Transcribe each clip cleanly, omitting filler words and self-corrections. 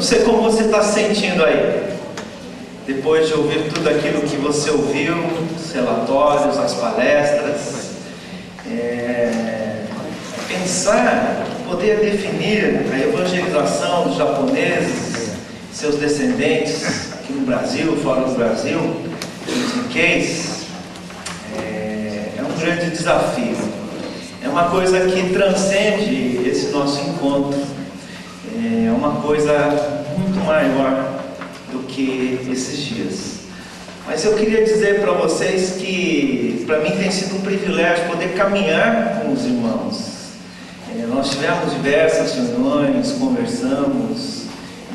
sei como você está se sentindo aí, depois de ouvir tudo aquilo que você ouviu, os relatórios, as palestras. Pensar, poder definir a evangelização dos japoneses, seus descendentes, aqui no Brasil, fora do Brasil, os Nikkeis, é um grande desafio. É uma coisa que transcende esse nosso encontro. É uma coisa muito maior do que esses dias. Mas eu queria dizer para vocês que para mim tem sido um privilégio poder caminhar com os irmãos. Nós tivemos diversas reuniões, conversamos,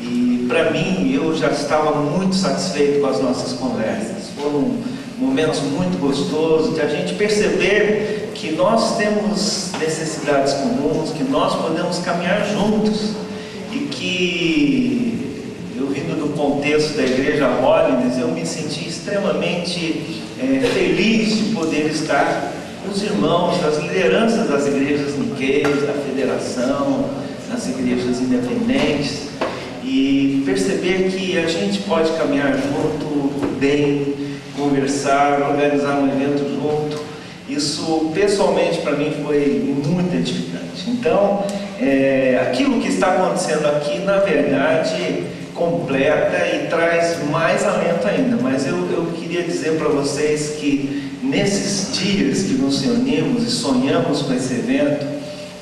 e para mim eu já estava muito satisfeito com as nossas conversas. Foram momentos muito gostosos de a gente perceber que nós temos necessidades comuns, que nós podemos caminhar juntos, e que eu, vindo do contexto da Igreja Holiness, eu me senti extremamente feliz de poder estar com os irmãos, das lideranças das igrejas Nikkeis, da federação, das igrejas independentes, e perceber que a gente pode caminhar junto, bem, conversar, organizar um evento junto. Isso pessoalmente para mim foi muito edificante. Então, aquilo que está acontecendo aqui, na verdade, completa e traz mais alento ainda. Mas eu queria dizer para vocês que nesses dias que nos reunimos e sonhamos com esse evento,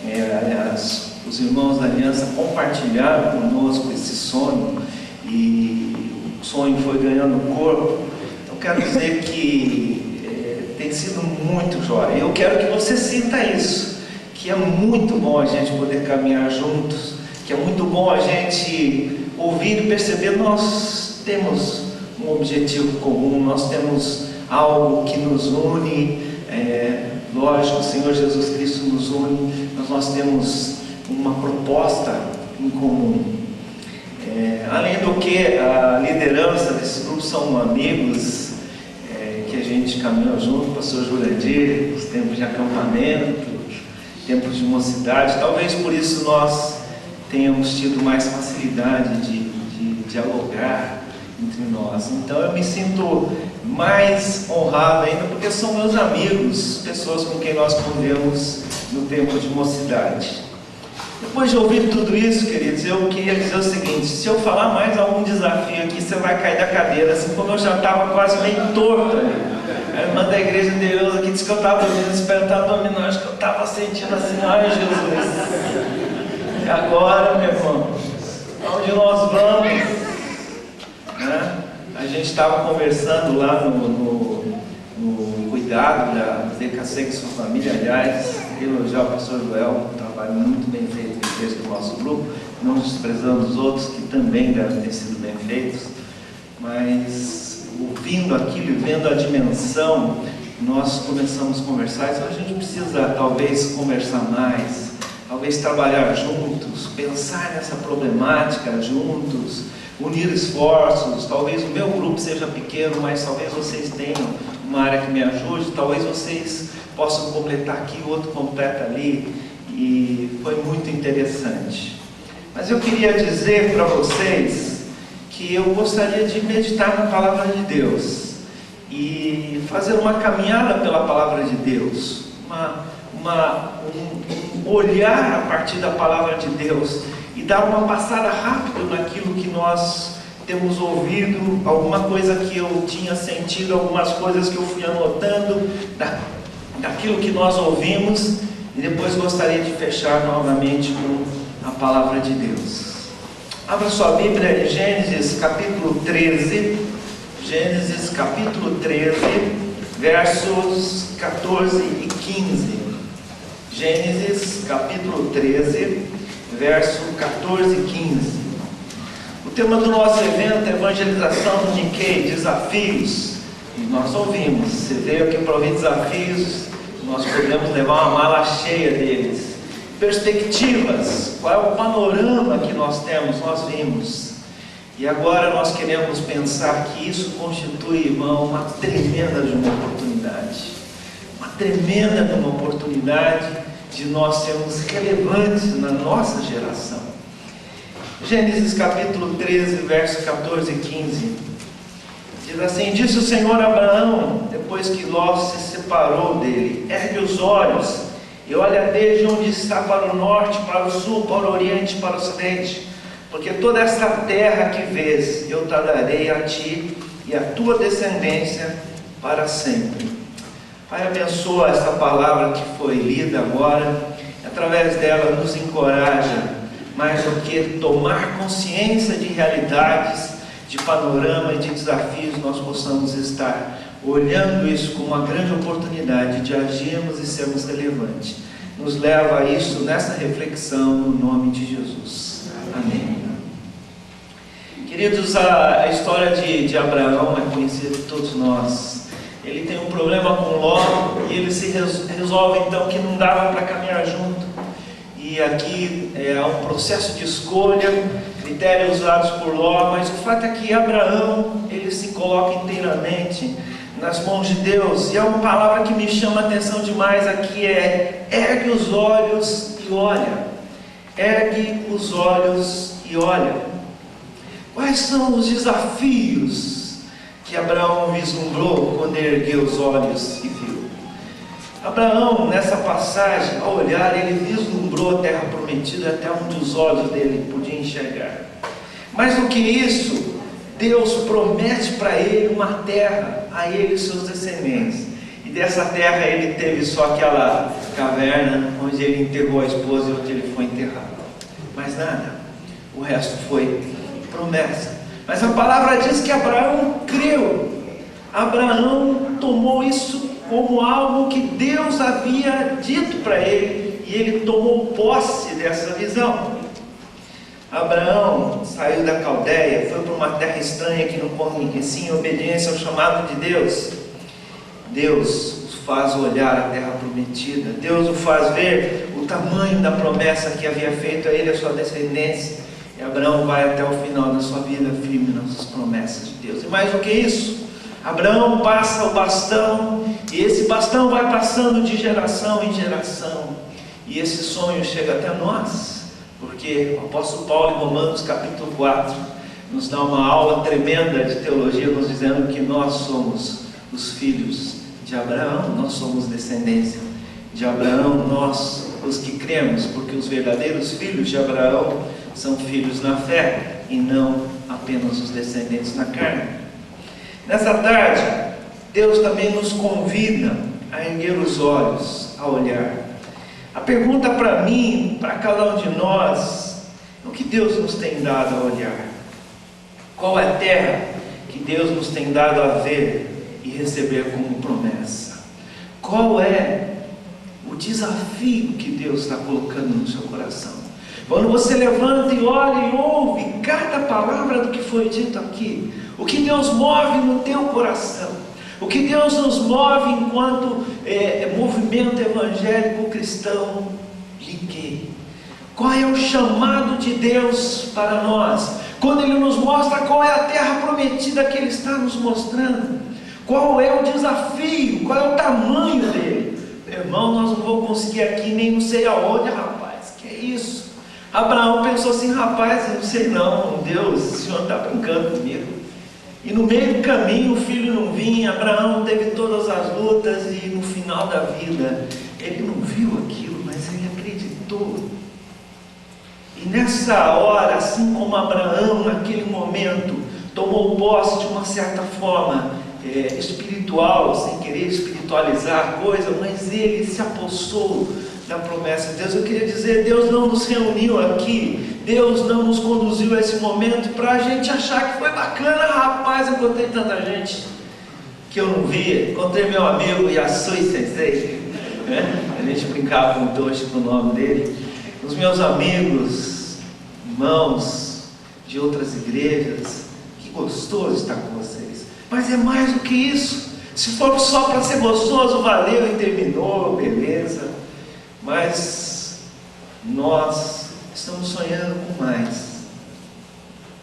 aliás, os irmãos da Aliança compartilharam conosco esse sonho, e o sonho foi ganhando corpo. Então quero dizer que tem sido muito jóia. Eu quero que você sinta isso, que é muito bom a gente poder caminhar juntos, que é muito bom a gente ouvir e perceber, nós temos um objetivo comum, nós temos algo que nos une. Lógico, o Senhor Jesus Cristo nos une, mas nós temos uma proposta em comum. Além do que, a liderança desse grupo são amigos que a gente caminhou junto, o pastor Jurandir, os tempos de acampamento, tempos de mocidade. Talvez por isso nós tenhamos tido mais facilidade de dialogar entre nós. Então eu me sinto mais honrado ainda, porque são meus amigos, pessoas com quem nós convivemos no tempo de mocidade. Depois de ouvir tudo isso, queridos, eu queria dizer o seguinte: se eu falar mais algum desafio aqui, você vai cair da cadeira, assim como eu já estava quase meio torto ali. A irmã da igreja de Deus aqui disse que eu estava dormindo, espero estar dormindo, acho que eu estava sentindo assim, ai Jesus, e agora, meu irmão, onde nós vamos? A gente estava conversando lá no cuidado da DKC com sua família. Aliás, elogiar o pastor Joel, um trabalho muito bem feito que fez com o nosso grupo, não desprezando os outros que também devem ter sido bem feitos, mas ouvindo aquilo e vendo a dimensão, nós começamos a conversar. Então a gente precisa talvez conversar mais, talvez trabalhar juntos, pensar nessa problemática juntos, unir esforços. Talvez o meu grupo seja pequeno, mas talvez vocês tenham uma área que me ajude, talvez vocês possam completar aqui, o outro completa ali, e foi muito interessante. Mas eu queria dizer para vocês que eu gostaria de meditar na Palavra de Deus e fazer uma caminhada pela Palavra de Deus, um olhar a partir da Palavra de Deus e dar uma passada rápida naquilo que nós temos ouvido, alguma coisa que eu tinha sentido, algumas coisas que eu fui anotando daquilo que nós ouvimos, e depois gostaria de fechar novamente com a Palavra de Deus. Abra sua Bíblia em Gênesis capítulo 13, Gênesis capítulo 13, versos 14 e 15. Gênesis capítulo 13, verso 14 e 15. O tema do nosso evento é evangelização do Nikkei, desafios. E nós ouvimos, você veio aqui para ouvir desafios, nós podemos levar uma mala cheia deles. Perspectivas, qual é o panorama que nós temos, nós vimos. E agora nós queremos pensar que isso constitui, irmão, uma tremenda de uma oportunidade. Uma tremenda de uma oportunidade de nós sermos relevantes na nossa geração. Gênesis capítulo 13, versos 14 e 15. Diz assim: disse o Senhor a Abraão, depois que Ló se separou dele: ergue os olhos e olha desde onde está para o norte, para o sul, para o oriente, para o ocidente, porque toda esta terra que vês, eu te darei a ti e a tua descendência para sempre. Pai, abençoa esta palavra que foi lida agora, através dela nos encoraja, mais do que tomar consciência de realidades, de panorama e de desafios, nós possamos estar olhando isso como uma grande oportunidade de agirmos e sermos relevantes. Nos leva a isso nessa reflexão, no nome de Jesus. Amém. Queridos, a história de Abraão é conhecida de todos nós. Ele tem um problema com Ló e ele se resolve então que não dava para caminhar junto. E aqui há um processo de escolha, critérios usados por Ló, mas o fato é que Abraão, ele se coloca inteiramente nas mãos de Deus. E é uma palavra que me chama a atenção demais aqui, ergue os olhos e olha. Ergue os olhos e olha. Quais são os desafios que Abraão vislumbrou quando ergueu os olhos e viu? Abraão, nessa passagem, ao olhar, ele vislumbrou a terra prometida até onde os olhos dele podiam enxergar. Mais do que isso, Deus promete para ele uma terra, a ele e seus descendentes. E dessa terra ele teve só aquela caverna onde ele enterrou a esposa e onde ele foi enterrado. Mais nada. O resto foi promessa. Mas a palavra diz que Abraão creu. Abraão tomou isso como algo que Deus havia dito para ele, e ele tomou posse dessa visão. Abraão saiu da Caldeia, foi para uma terra estranha que não conhecia, em obediência ao chamado de Deus. Deus o faz olhar a terra prometida, Deus o faz ver o tamanho da promessa que havia feito a ele e a sua descendência. E Abraão vai até o final da sua vida firme nas promessas de Deus. E mais do que isso, Abraão passa o bastão, e esse bastão vai passando de geração em geração, e esse sonho chega até nós, porque o apóstolo Paulo, em Romanos capítulo 4, nos dá uma aula tremenda de teologia, nos dizendo que nós somos os filhos de Abraão, nós somos descendência de Abraão, nós os que cremos, porque os verdadeiros filhos de Abraão são filhos na fé, e não apenas os descendentes na carne. Nessa tarde, Deus também nos convida a erguer os olhos, a olhar. A pergunta para mim, para cada um de nós, é o que Deus nos tem dado a olhar? Qual é a terra que Deus nos tem dado a ver e receber como promessa? Qual é o desafio que Deus está colocando no seu coração? Quando você levanta e olha e ouve cada palavra do que foi dito aqui, o que Deus move no teu coração, o que Deus nos move enquanto movimento evangélico cristão, ligue. Qual é o chamado de Deus para nós? Quando Ele nos mostra qual é a terra prometida que Ele está nos mostrando, qual é o desafio, qual é o tamanho dele? Meu irmão, nós não vamos conseguir aqui nem não sei aonde, rapaz, que é isso? Abraão pensou assim: rapaz, eu não sei não, Deus, o Senhor está brincando comigo. E no meio do caminho o filho não vinha, Abraão teve todas as lutas, e no final da vida ele não viu aquilo, mas ele acreditou. E nessa hora, assim como Abraão naquele momento tomou posse de uma certa forma espiritual, sem querer espiritualizar a coisa, mas ele se apossou da promessa de Deus. Eu queria dizer, Deus não nos reuniu aqui, Deus não nos conduziu a esse momento para a gente achar que foi bacana. Rapaz, encontrei tanta gente que eu não via, encontrei meu amigo Yasui Sensei, né? A gente brincava com o Toshi com o nome dele, os meus amigos, irmãos de outras igrejas, que gostoso estar com vocês, mas é mais do que isso. Se for só para ser gostoso, valeu e terminou, beleza. Mas nós estamos sonhando com mais.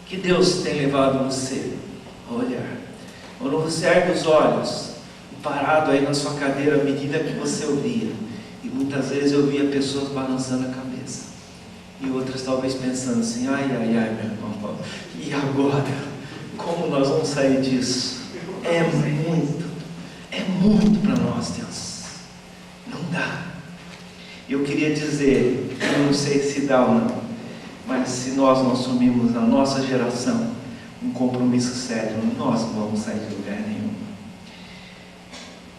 Que Deus tem levado você a olhar. Quando você ergue os olhos, parado aí na sua cadeira, à medida que você ouvia, e muitas vezes eu via pessoas balançando a cabeça, E outras talvez pensando assim, ai, ai, ai, meu irmão, e agora? Como nós vamos sair disso? É muito para nós, Deus. Não dá. Eu queria dizer, eu não sei se dá ou não, mas se nós não assumimos na nossa geração um compromisso sério, nós não vamos sair de lugar nenhum.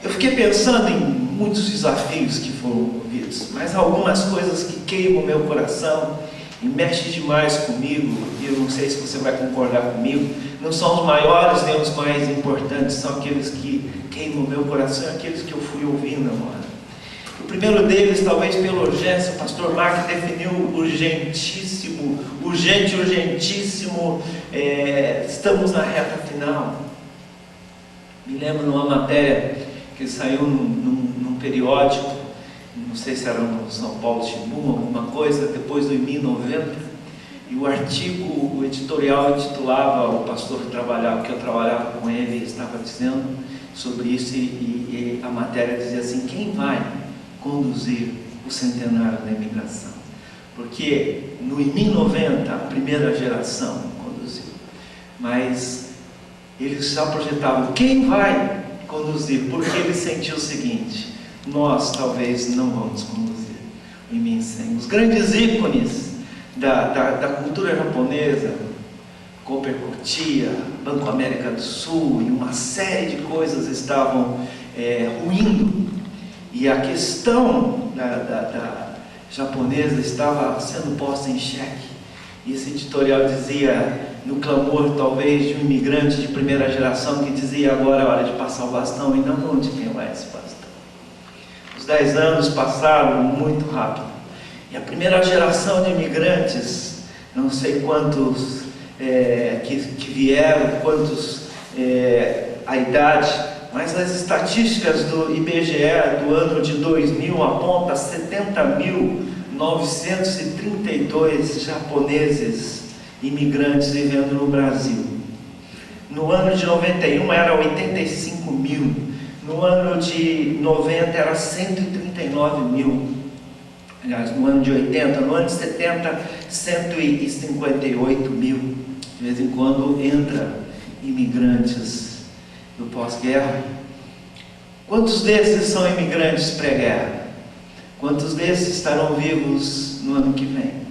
Eu fiquei pensando em muitos desafios que foram ouvidos, mas algumas coisas que queimam o meu coração e mexem demais comigo, e eu não sei se você vai concordar comigo, não são os maiores nem os mais importantes, são aqueles que queimam o meu coração, aqueles que eu fui ouvindo agora. O primeiro deles, talvez pela urgência, o pastor Mark definiu urgentíssimo, urgentíssimo, estamos na reta final. Me lembro numa matéria que saiu num periódico, não sei se era no São Paulo Shimbun, alguma coisa, depois do IMI 90, e o artigo, o editorial intitulava, o pastor que eu trabalhava com ele, estava dizendo sobre isso, e a matéria dizia assim, quem vai conduzir o centenário da imigração? Porque no IMI 90, a primeira geração conduziu, mas eles já projetavam, quem vai conduzir? Porque ele sentiu o seguinte, nós talvez não vamos conduzir o IMI 100. Os grandes ícones da cultura japonesa, Cooper Cotia, Banco América do Sul, e uma série de coisas estavam ruindo, e a questão da japonesa estava sendo posta em xeque. E esse editorial dizia, no clamor talvez de um imigrante de primeira geração, que dizia, agora é hora de passar o bastão, e na mão de quem vai esse bastão? Os 10 anos passaram muito rápido, e a primeira geração de imigrantes, não sei quantos que vieram, quantos a idade, mas as estatísticas do IBGE do ano de 2000 apontam 70.932 japoneses imigrantes vivendo no Brasil. No ano de 91 era 85 mil, no ano de 90 era 139 mil, aliás, no ano de 80, no ano de 70, 158 mil. De vez em quando entra imigrantes do pós-guerra. Quantos desses são imigrantes pré-guerra? Quantos desses estarão vivos no ano que vem?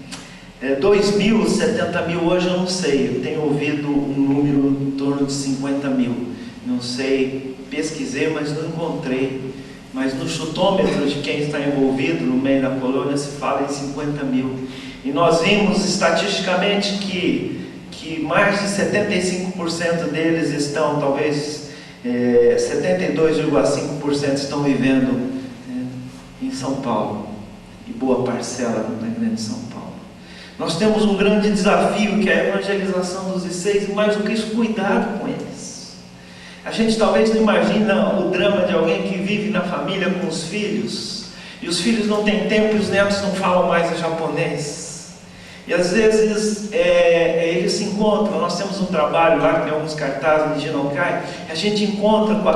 2 mil, 70 mil hoje eu não sei, eu tenho ouvido um número em torno de 50 mil, não sei, pesquisei, mas não encontrei, mas no chutômetro de quem está envolvido no meio da colônia se fala em 50 mil, e nós vimos estatisticamente que mais de 75% deles estão, talvez 72,5% estão vivendo em São Paulo, e boa parcela na grande São Paulo. Nós temos um grande desafio, que é a evangelização dos I6, e mais do que isso, cuidado com eles. A gente talvez não imagina o drama de alguém que vive na família com os filhos, e os filhos não têm tempo e os netos não falam mais japonês. E às vezes eles se encontram, nós temos um trabalho lá, que tem alguns cartazes de Jinokai, a gente encontra com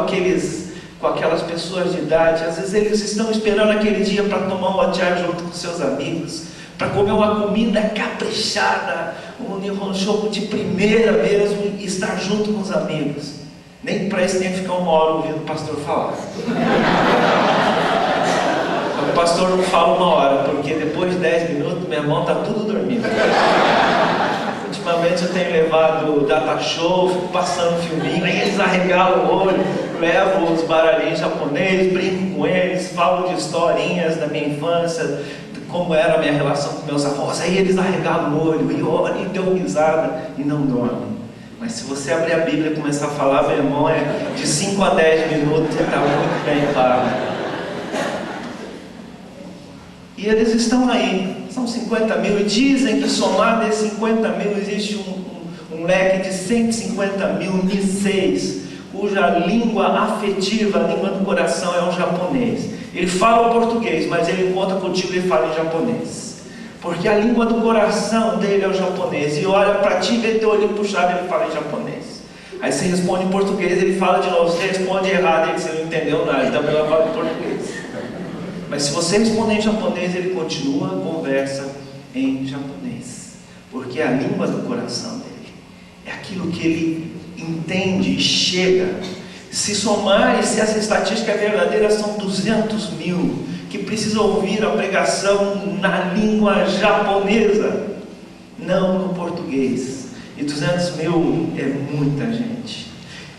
aquelas pessoas de idade, às vezes eles estão esperando aquele dia para tomar um chá junto com seus amigos, para comer uma comida caprichada, um nihonshoku de primeira mesmo, e estar junto com os amigos. Nem para isso tem que ficar 1 hora ouvindo o pastor falar. O pastor não fala 1 hora, porque depois de 10 minutos, meu irmão está tudo dormindo. Ultimamente eu tenho levado data show, fico passando filminho, aí eles arregalam o olho, levo os baralhinhos japoneses, brinco com eles, falo de historinhas da minha infância, como era a minha relação com meus avós, aí eles arregalam o olho, e olham, e dão risada, e não dormem. Mas se você abrir a Bíblia e começar a falar, meu irmão, de 5 a 10 minutos, você está muito bem pago. E eles estão aí, são 50 mil, e dizem que somado a esses 50 mil, existe um leque de 150 mil Niseis, cuja língua afetiva, a língua do coração é o japonês. Ele fala o português, mas ele encontra contigo e fala em japonês, porque a língua do coração dele é o japonês, e olha para ti, vê teu olho puxado, ele fala em japonês. Aí você responde em português, ele fala de novo, você responde errado, ele você não entendeu nada, então ele fala em português. Mas se você responder em japonês, ele continua a conversa em japonês, porque é a língua do coração dele, é aquilo que ele entende e chega. Se somar, e se essa estatística é verdadeira, são 200 mil que precisam ouvir a pregação na língua japonesa, não no português. E 200 mil é muita gente.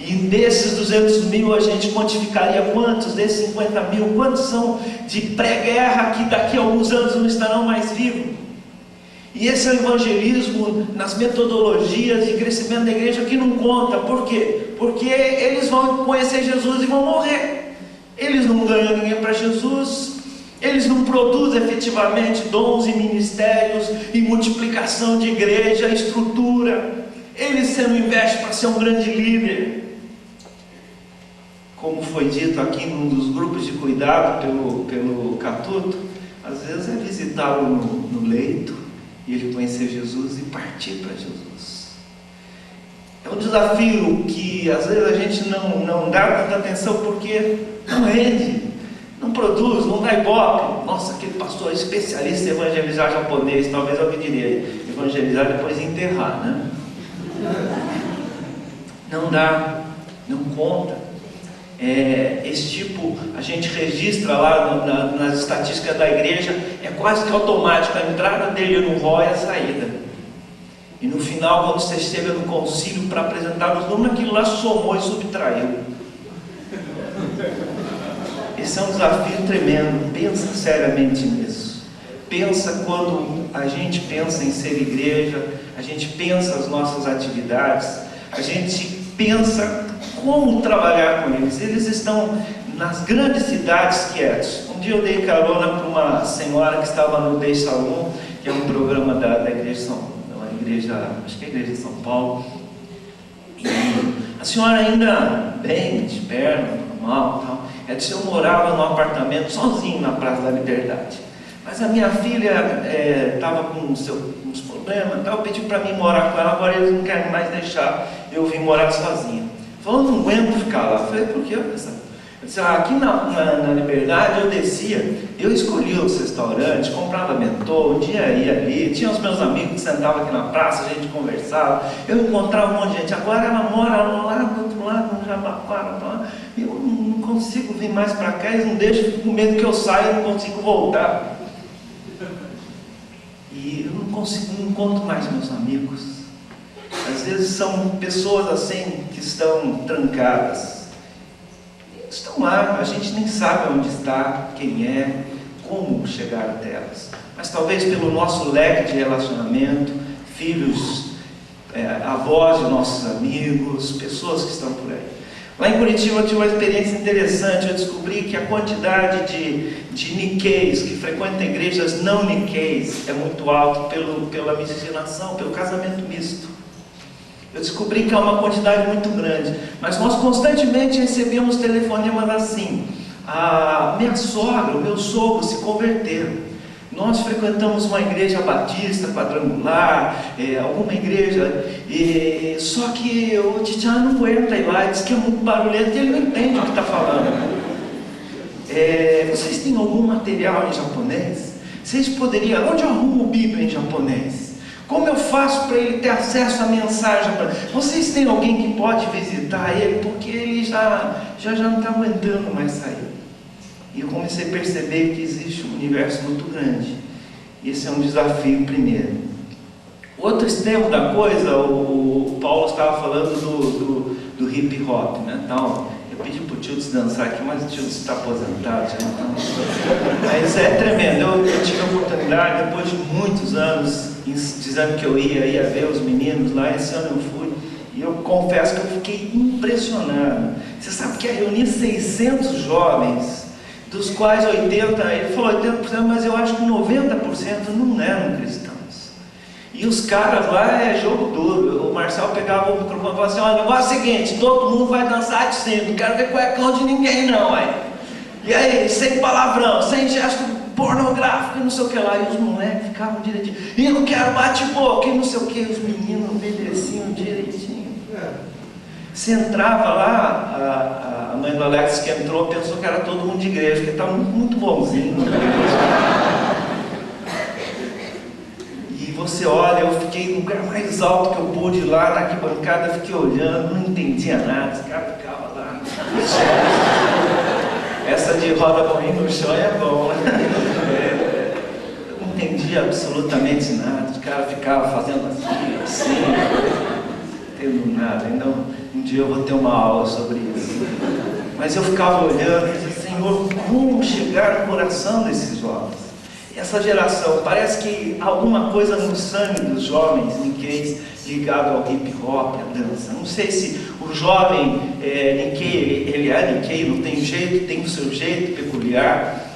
E desses 200 mil a gente quantificaria quantos? Desses 50 mil, quantos são de pré-guerra que daqui a alguns anos não estarão mais vivos? E esse é o evangelismo nas metodologias de crescimento da igreja que não conta. Por quê? Porque eles vão conhecer Jesus e vão morrer. Eles não ganham ninguém para Jesus. Eles não produzem efetivamente dons e ministérios e multiplicação de igreja, estrutura. Eles não investem para ser um grande líder. Como foi dito aqui num dos grupos de cuidado pelo Catuto, às vezes é visitá-lo no leito e ele conhecer Jesus e partir para Jesus. É um desafio que às vezes a gente não dá tanta atenção porque não rende, não produz, não dá ibope. Nossa, aquele pastor especialista em evangelizar japonês, talvez alguém diria, evangelizar depois enterrar, né? Não dá, não conta. Esse tipo, a gente registra lá nas estatísticas da igreja, é quase que automático, a entrada dele no ROI e a saída. E no final, quando você chega no concílio para apresentar os números, aquilo lá somou e subtraiu. Esse é um desafio tremendo. Pensa seriamente nisso. Pensa quando a gente pensa em ser igreja, a gente pensa as nossas atividades, a gente pensa como trabalhar com eles. Eles estão nas grandes cidades quietos. Um dia eu dei carona para uma senhora que estava no Day Salon, que é um programa da igreja, acho que é a igreja de São Paulo. E a senhora ainda bem, de perna, normal, tal. Ela disse: eu morava num apartamento sozinho na Praça da Liberdade. Mas a minha filha estava com uns problemas, então pediu para mim morar com ela. Agora eles não querem mais deixar eu vir morar sozinha. Falou: não aguento ficar lá. Eu falei: por quê? Eu disse: aqui na Liberdade eu descia, eu escolhia os restaurantes, comprava mentol, um dia ia ali, tinha os meus amigos que sentavam aqui na praça, a gente conversava, eu encontrava um monte de gente. Agora ela mora lá do outro lado, no Jabaquara, eu não consigo vir mais para cá, eles não deixam, fico com medo que eu saia, eu não consigo voltar. E eu não encontro mais meus amigos. Às vezes são pessoas assim que estão trancadas. Estão lá, a gente nem sabe onde está, quem é, como chegar até elas. Mas talvez pelo nosso leque de relacionamento, filhos, avós de nossos amigos, pessoas que estão por aí. Lá em Curitiba eu tive uma experiência interessante. Eu descobri que a quantidade de Nikkeis que frequentam igrejas não Nikkeis é muito alta pela miscigenação, pelo casamento misto. Eu descobri que há uma quantidade muito grande, mas nós constantemente recebemos telefonemas assim: a minha sogra, o meu sogro se converteram. Nós frequentamos uma igreja batista, quadrangular, alguma igreja, só que o Titian não aguenta ir lá, diz que é muito barulhento e ele não entende o que está falando. Vocês têm algum material em japonês? Vocês poderiam, onde eu arrumo Bíblia em japonês? Como eu faço para ele ter acesso à mensagem? Vocês têm alguém que pode visitar ele? Porque ele já não está aguentando mais sair. E eu comecei a perceber que existe um universo muito grande. Esse é um desafio primeiro. Outro extremo da coisa, o Paulo estava falando do hip hop, né? Então, eu pedi para o Tildes dançar aqui, mas o Tildes está aposentado já, então. Mas é tremendo. Eu tive a oportunidade, depois de muitos anos, dizendo que eu ia ver os meninos lá. Esse ano eu fui, e eu confesso que eu fiquei impressionado. Você sabe que eu reuni 600 jovens, dos quais 80%, ele falou 80%, mas eu acho que 90% não eram cristãos. E os caras lá é jogo duro. O Marcelo pegava o microfone e falava assim: olha, o negócio é o seguinte, todo mundo vai dançar de cinto, não quero ver cuecão de ninguém não, aí. E aí, sem palavrão, sem gesto pornográfico e não sei o que lá. E os moleques ficavam direitinho, e eu não quero bate-boca e não sei o que. Os meninos obedeciam direitinho. Você entrava lá, a mãe do Alex que entrou pensou que era todo mundo de igreja, porque estava muito bonzinho. você olha, eu fiquei no lugar mais alto que eu pude lá na arquibancada, fiquei olhando, não entendia nada, os caras ficavam lá. Essa de roda morrendo no chão é bom, né? Eu não entendia absolutamente nada, os caras ficavam fazendo assim, não entendo nada. Então, um dia eu vou ter uma aula sobre isso. Mas eu ficava olhando e dizia, Senhor, como chegar no coração desses jovens? Essa geração, parece que alguma coisa no sangue dos jovens Nikkei ligado ao hip hop, à dança. Não sei se o jovem Nikkei, ele é Nikkei, não tem jeito, tem o seu jeito peculiar.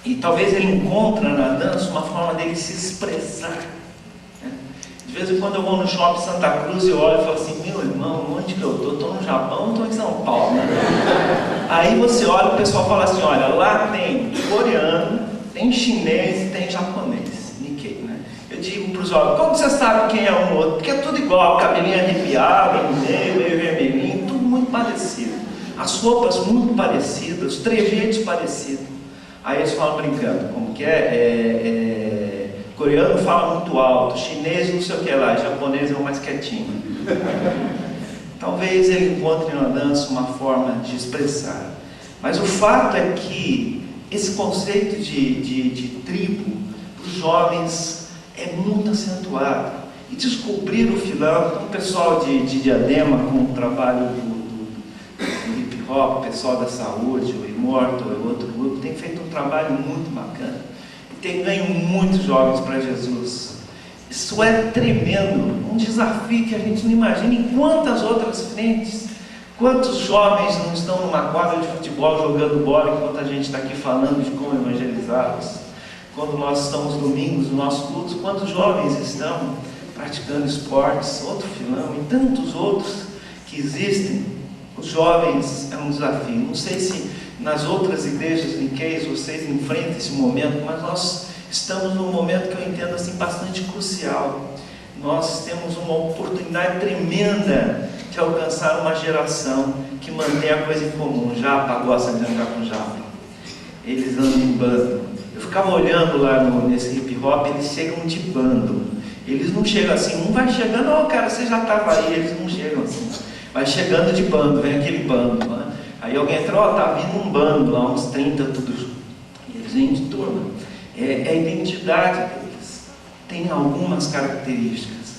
E talvez ele encontre na dança uma forma dele se expressar. De vez em quando eu vou no shopping Santa Cruz e eu olho e falo assim, meu irmão, onde que eu estou? Estou no Japão ou estou em São Paulo? Aí você olha e o pessoal fala assim, olha, lá tem coreano, tem chinês e tem japonês, Nikkei, né? Eu digo para os jovens, como você sabe quem é um outro? Porque é tudo igual, cabelinho arrepiado, meio vermelhinho, tudo muito parecido. As roupas muito parecidas, os trejeitos parecidos. Aí eles falam brincando, como que coreano fala muito alto, chinês não sei o que lá, japonês é o mais quietinho. Talvez ele encontre na dança uma forma de expressar. Mas o fato é que esse conceito de tribo, para os jovens, é muito acentuado. E descobrir o filão, o pessoal de Diadema, com o trabalho do hip hop, o pessoal da saúde, o Immortal e outro grupo, tem feito um trabalho muito bacana. E tem ganho muitos jovens para Jesus. Isso é tremendo, um desafio que a gente não imagina em quantas outras frentes. Quantos jovens não estão numa quadra de futebol jogando bola enquanto a gente está aqui falando de como evangelizá-los? Quando nós estamos domingos no nosso culto, quantos jovens estão praticando esportes, outro filão e tantos outros que existem? Os jovens é um desafio. Não sei se nas outras igrejas Nikkei vocês enfrentam esse momento, mas nós estamos num momento que eu entendo assim bastante crucial. Nós temos uma oportunidade tremenda de alcançar uma geração que mantém a coisa em comum. Japa gosta de andar com japa. Eles andam em bando. Eu ficava olhando lá nesse hip hop, eles chegam de bando. Eles não chegam assim, um vai chegando, oh cara, você já estava aí, eles não chegam assim. Vai chegando de bando, vem aquele bando. Né? Aí alguém entra, ó, tá vindo um bando lá, uns 30, tudo junto. E eles vêm de turma. É a identidade deles. Tem algumas características.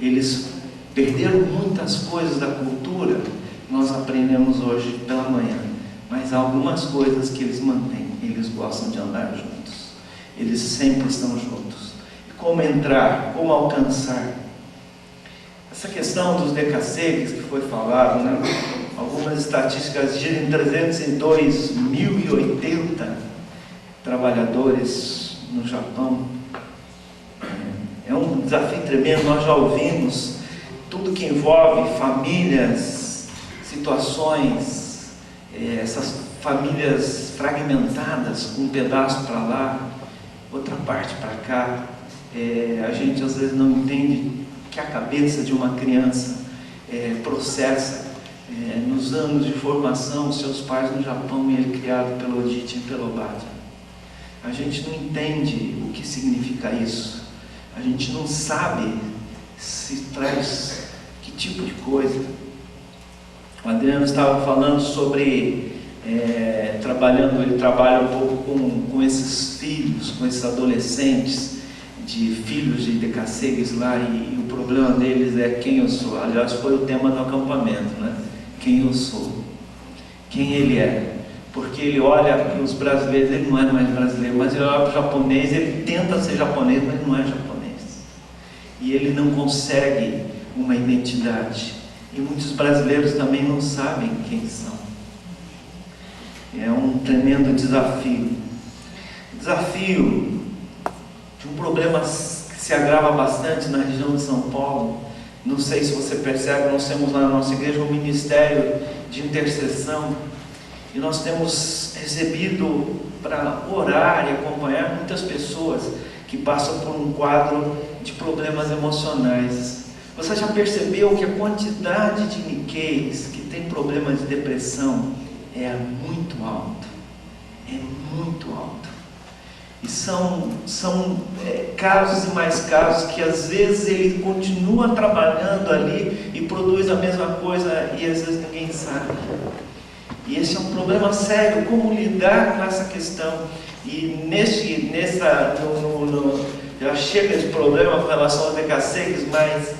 Eles perderam muitas coisas da cultura que nós aprendemos hoje pela manhã, mas há algumas coisas que eles mantêm. Eles gostam de andar juntos, eles sempre estão juntos. Como entrar, como alcançar? Essa questão dos decassegues que foi falado, né? Algumas estatísticas dizem 302.080 trabalhadores no Japão. É um desafio tremendo. Nós já ouvimos tudo que envolve famílias, situações, essas famílias fragmentadas, com um pedaço para lá, outra parte para cá. A gente às vezes não entende que a cabeça de uma criança processa nos anos de formação, seus pais no Japão e ele criado pelo Odite e pelo Obadiah. A gente não entende o que significa isso. A gente não sabe se traz que tipo de coisa. O Adriano estava falando sobre ele trabalha um pouco com esses filhos, com esses adolescentes, de filhos de decassegues lá, e o problema deles é quem eu sou. Aliás, foi o tema do acampamento, né? Quem eu sou, quem ele é. Porque ele olha para os brasileiros, ele não é mais brasileiro, mas ele olha para o japonês, ele tenta ser japonês, mas não é japonês. E ele não consegue uma identidade. E muitos brasileiros também não sabem quem são. É um tremendo desafio. Desafio de um problema que se agrava bastante na região de São Paulo. Não sei se você percebe, nós temos lá na nossa igreja um ministério de intercessão. E nós temos recebido para orar e acompanhar muitas pessoas que passam por um quadro de problemas emocionais. Você já percebeu que a quantidade de Nikkeis que tem problemas de depressão é muito alta? É muito alta. E são casos e mais casos que às vezes ele continua trabalhando ali e produz a mesma coisa e às vezes ninguém sabe. E esse é um problema sério, como lidar com essa questão. E já chega de problema com relação aos decassegues, mas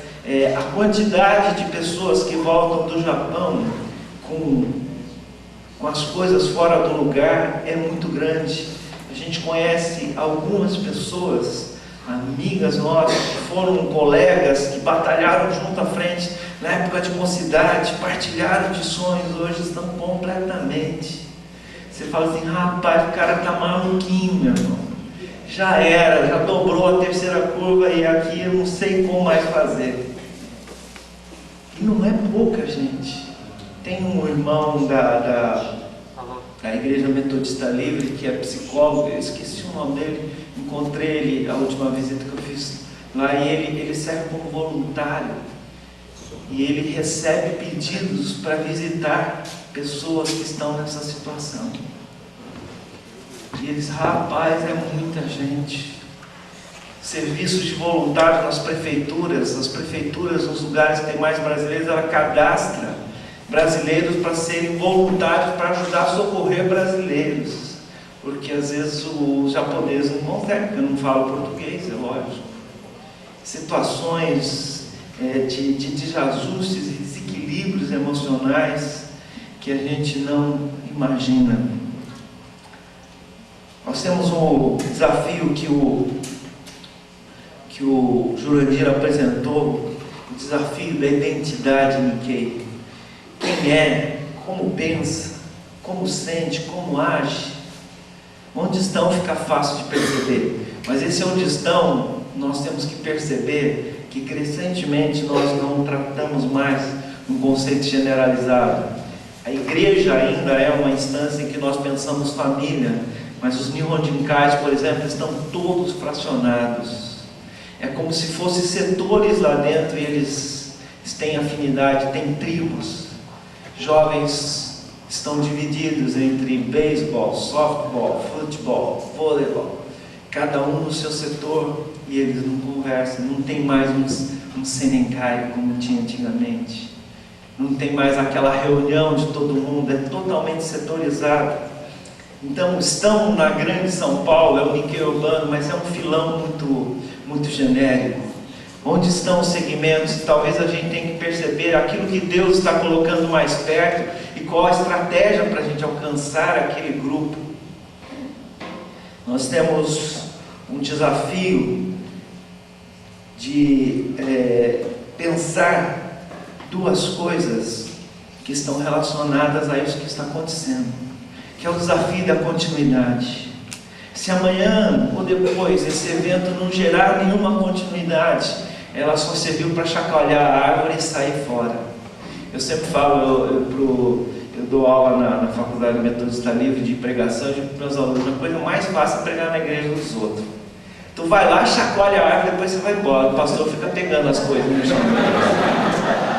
a quantidade de pessoas que voltam do Japão com as coisas fora do lugar é muito grande. A gente conhece algumas pessoas, amigas nossas, que foram colegas, que batalharam junto à frente na época de mocidade, partilharam de sonhos, hoje estão completamente. Você fala assim, rapaz, o cara está maluquinho, meu irmão. Já era, já dobrou a terceira curva e aqui eu não sei como mais fazer. E não é pouca gente. Tem um irmão da Igreja Metodista Livre, que é psicólogo, eu esqueci o nome dele, encontrei ele a última visita que eu fiz lá, e ele serve como voluntário, e ele recebe pedidos para visitar pessoas que estão nessa situação. E eles, rapaz, é muita gente. Serviços de voluntários nas prefeituras, nos lugares que tem mais brasileiros, ela cadastra brasileiros para serem voluntários para ajudar a socorrer brasileiros, porque às vezes os japoneses não conseguem, porque não falam português, é lógico. Situações de desajustes e desequilíbrios emocionais que a gente não imagina. Nós temos um desafio que o Jurandir apresentou, o desafio da identidade Nikkei. Quem é, como pensa, como sente, como age. Onde estão fica fácil de perceber, mas esse onde estão, nós temos que perceber que crescentemente nós não tratamos mais um conceito generalizado. A igreja ainda é uma instância em que nós pensamos família, mas os Nihon Jinkais, por exemplo, estão todos fracionados. É como se fossem setores lá dentro e eles têm afinidade, têm tribos. Jovens estão divididos entre beisebol, softball, futebol, voleibol, cada um no seu setor, e eles não conversam. Não tem mais um Senenkai como tinha antigamente, não tem mais aquela reunião de todo mundo, é totalmente setorizado. Então estão na grande São Paulo, é o Nikkei urbano, mas é um filão muito genérico. Onde estão os segmentos? Talvez a gente tenha que perceber aquilo que Deus está colocando mais perto e qual a estratégia para a gente alcançar aquele grupo. Nós temos um desafio de pensar duas coisas que estão relacionadas a isso que está acontecendo, que é o desafio da continuidade. Se amanhã ou depois esse evento não gerar nenhuma continuidade, ela só serviu para chacoalhar a árvore e sair fora. Eu sempre falo, eu dou aula na Faculdade Metodista Livre de pregação, eu digo para os meus alunos, a coisa mais fácil é pregar na igreja dos outros. Tu vai lá, chacoalha a árvore, depois você vai embora, o pastor fica pegando as coisas no chão.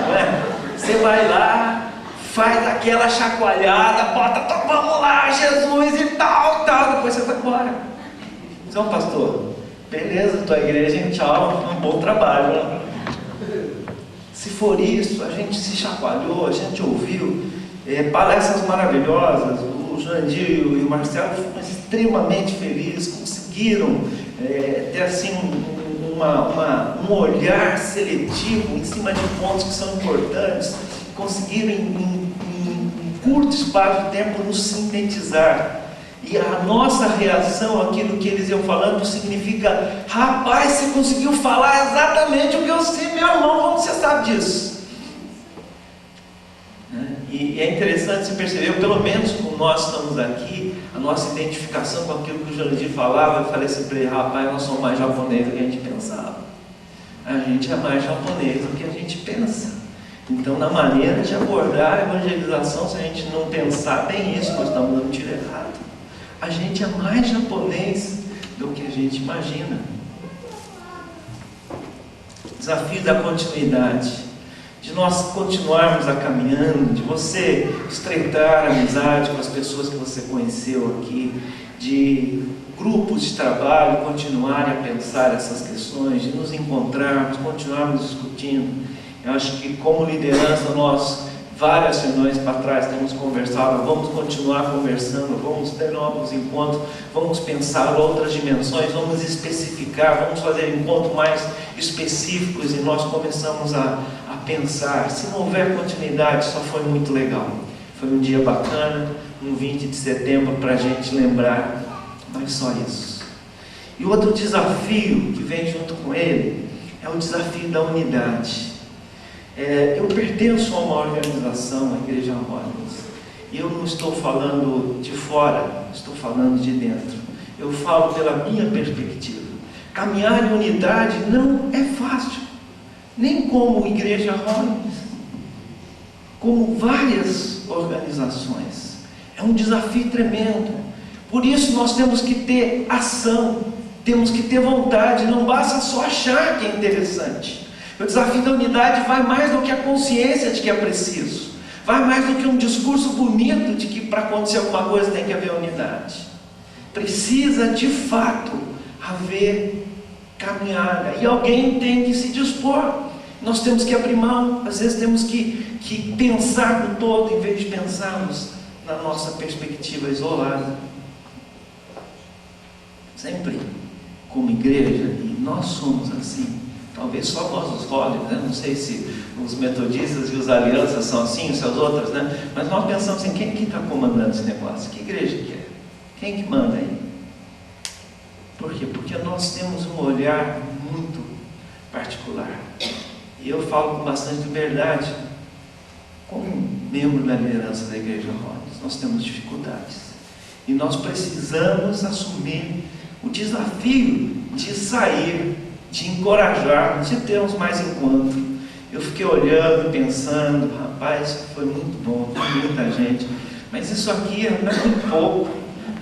Não é? Você vai lá, faz aquela chacoalhada, bota, vamos lá, Jesus e tal, depois você vai embora. Então, pastor, beleza, tua igreja, hein? Tchau, um bom trabalho, né? Se for isso, a gente se chacoalhou, a gente ouviu palestras maravilhosas. O Jurandir e o Marcelo foram extremamente felizes, conseguiram ter assim um olhar seletivo em cima de pontos que são importantes, conseguiram em curto espaço de tempo nos sintetizar. E a nossa reação àquilo que eles iam falando significa: rapaz, você conseguiu falar exatamente o que eu sei, meu irmão, como você sabe disso? E é interessante você perceber, pelo menos como nós estamos aqui, a nossa identificação com aquilo que o Jurandir falava. Eu falei assim para ele: rapaz, nós somos mais japoneses do que a gente pensava. A gente é mais japonês do que a gente pensa. Então, na maneira de abordar a evangelização, se a gente não pensar bem isso, nós estamos dando tiro errado. A gente é mais japonês do que a gente imagina. Desafio da continuidade, de nós continuarmos a caminhando, de você estreitar a amizade com as pessoas que você conheceu aqui, de grupos de trabalho continuarem a pensar essas questões, de nos encontrarmos, continuarmos discutindo. Eu acho que como liderança nós, várias reuniões para trás, temos conversado, vamos continuar conversando, vamos ter novos encontros, vamos pensar outras dimensões, vamos especificar, vamos fazer encontros mais específicos, e nós começamos a pensar. Se não houver continuidade, só foi muito legal. Foi um dia bacana, um 20 de setembro para a gente lembrar, mas só isso. E outro desafio que vem junto com ele é o desafio da unidade. Eu pertenço a uma organização, a Igreja Rollins, e eu não estou falando de fora, estou falando de dentro. Eu falo pela minha perspectiva. Caminhar em unidade não é fácil, nem como Igreja Rollins, como várias organizações. É um desafio tremendo. Por isso nós temos que ter ação, temos que ter vontade, não basta só achar que é interessante. O desafio da unidade vai mais do que a consciência de que é preciso, vai mais do que um discurso bonito de que para acontecer alguma coisa tem que haver unidade. Precisa de fato haver caminhada, e alguém tem que se dispor. Nós temos que abrir mão, às vezes temos que pensar no todo, em vez de pensarmos na nossa perspectiva isolada. Sempre como igreja, e nós somos assim. Talvez só nós os Rollins, né? Não sei se os metodistas e os alianças são assim, se as outras, né? Mas nós pensamos em quem que está comandando esse negócio, que igreja que é? Quem que manda aí? Por quê? Porque nós temos um olhar muito particular. E eu falo com bastante liberdade, como membro da liderança da Igreja Rollins, nós temos dificuldades. E nós precisamos assumir o desafio de sair, de encorajar, de termos mais encontro. Eu fiquei olhando, pensando, rapaz, foi muito bom, foi muita gente, mas isso aqui é muito pouco.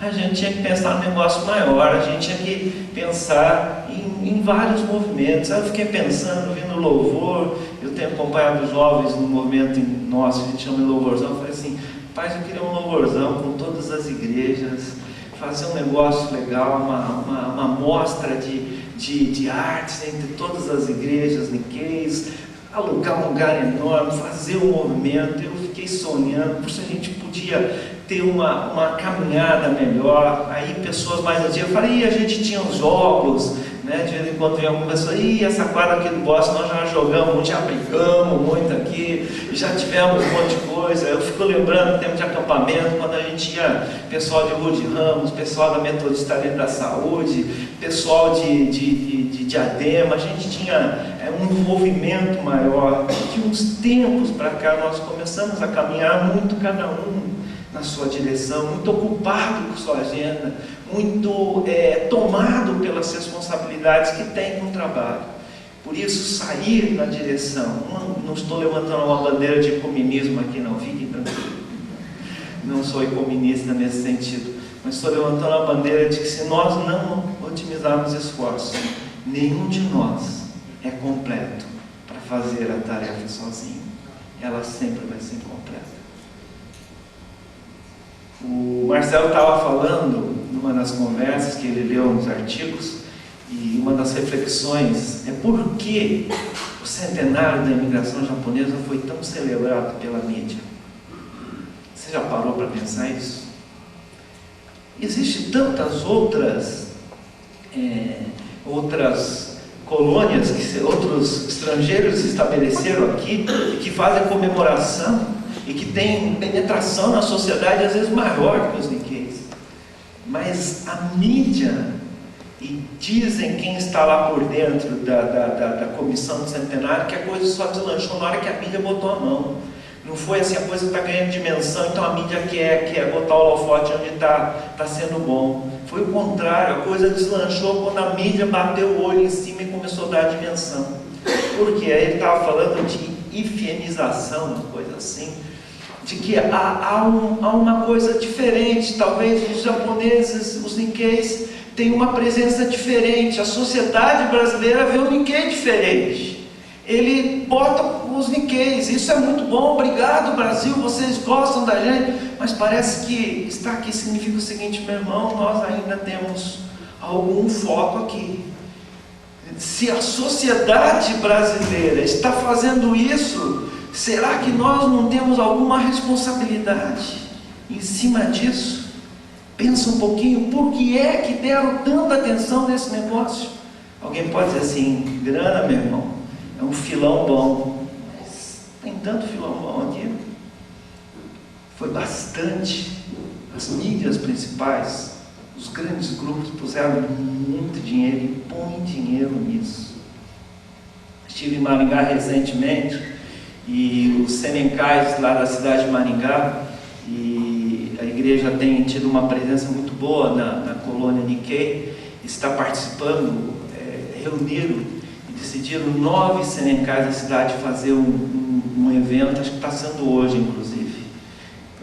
A gente tinha que pensar num negócio maior, a gente tinha que pensar em vários movimentos. Aí eu fiquei pensando, ouvindo louvor, eu tenho acompanhado os jovens no movimento nosso, a gente chama de louvorzão. Eu falei assim, rapaz, eu queria um louvorzão com todas as igrejas, fazer um negócio legal, uma mostra de artes entre todas as igrejas niqueis, alugar um lugar enorme, fazer um movimento. Eu fiquei sonhando, se a gente podia ter uma caminhada melhor. Aí pessoas mais antigas, eu falei, a gente tinha os jogos, né? De vez em quando vinha alguma pessoa, essa quadra aqui do Boston nós já jogamos, já brincamos muito aqui, já tivemos um monte de coisa. Eu fico lembrando do tempo de acampamento, quando a gente tinha pessoal de Rude Ramos, pessoal da Metodista da Saúde, pessoal de Diadema, a gente tinha um envolvimento maior. De uns tempos para cá nós começamos a caminhar muito, cada um na sua direção, muito ocupado com sua agenda, muito tomado pelas responsabilidades que tem com o trabalho. Por isso, sair na direção, não estou levantando uma bandeira de ecumenismo aqui, não, fiquem tranquilos, não sou ecumenista nesse sentido, mas estou levantando a bandeira de que se nós não otimizarmos esforços, nenhum de nós é completo para fazer a tarefa sozinho, ela sempre vai ser incompleta. O Marcelo estava falando, numa das conversas que ele leu nos artigos, e uma das reflexões é por que o centenário da imigração japonesa foi tão celebrado pela mídia. Você já parou para pensar isso? Existem tantas outras colônias, outros estrangeiros se estabeleceram aqui e que fazem comemoração e que têm penetração na sociedade às vezes maior que os niqueis. Mas a mídia, e dizem quem está lá por dentro da comissão do centenário, que a coisa só deslanchou na hora que a mídia botou a mão. Não foi assim, a coisa está ganhando dimensão, então a mídia quer botar o holofote onde está sendo bom. Foi o contrário, a coisa deslanchou quando a mídia bateu o olho em cima e começou a dar dimensão. Por quê? Aí ele estava falando de hifienização, uma coisa assim, de que há uma coisa diferente. Talvez os japoneses, os Nikkeis, tenham uma presença diferente. A sociedade brasileira vê o Nikkei diferente. ele bota os Nikkeis. Isso é muito bom, obrigado Brasil, vocês gostam da gente, mas parece que estar aqui significa o seguinte: meu irmão, nós ainda temos algum foco aqui. Se a sociedade brasileira está fazendo isso, será que nós não temos alguma responsabilidade em cima disso? Pensa um pouquinho, por que é que deram tanta atenção nesse negócio? Alguém pode dizer assim: grana, meu irmão, é um filão bom. Mas tem tanto filão bom aqui? Foi bastante. As mídias principais, os grandes grupos puseram muito dinheiro e põem dinheiro nisso. Estive em Maringá recentemente e os semencais lá da cidade de Maringá, e a igreja tem tido uma presença muito boa na colônia Nikkei, está participando, reuniram e decidiram 9 semencais da cidade fazer um evento, acho que está sendo hoje inclusive,